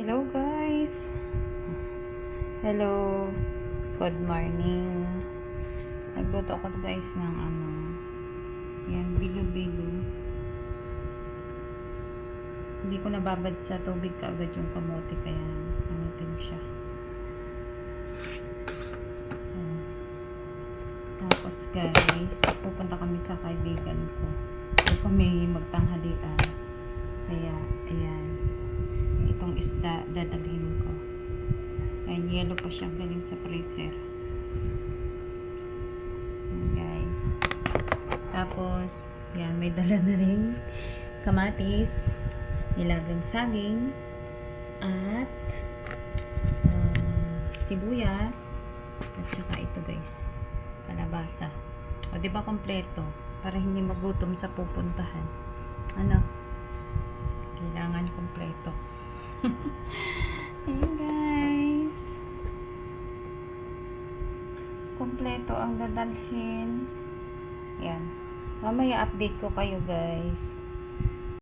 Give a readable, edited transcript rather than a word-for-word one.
Hello guys. Hello. Good morning. Nagluto ako guys ng yan, bilo-bilo. Hindi ko nababad sa tubig kaagad yung kamote kaya nanitim siya. Tapos guys, pupunta kami sa kaibigan ko. So kami magtanghalian. Kaya ayan. Itong isda dadalhin ko. Ayan, yellow pa siya galing sa freezer. Ayan, guys. Tapos, yan, may dala na rin kamatis, nilagang saging, at sibuyas, at saka ito guys, kalabasa. O, diba kompleto? Para hindi magutom sa pupuntahan. Ano? Kailangan kompleto. Ayan guys, kompleto ang dadalhin. Yan, mamaya update ko kayo guys.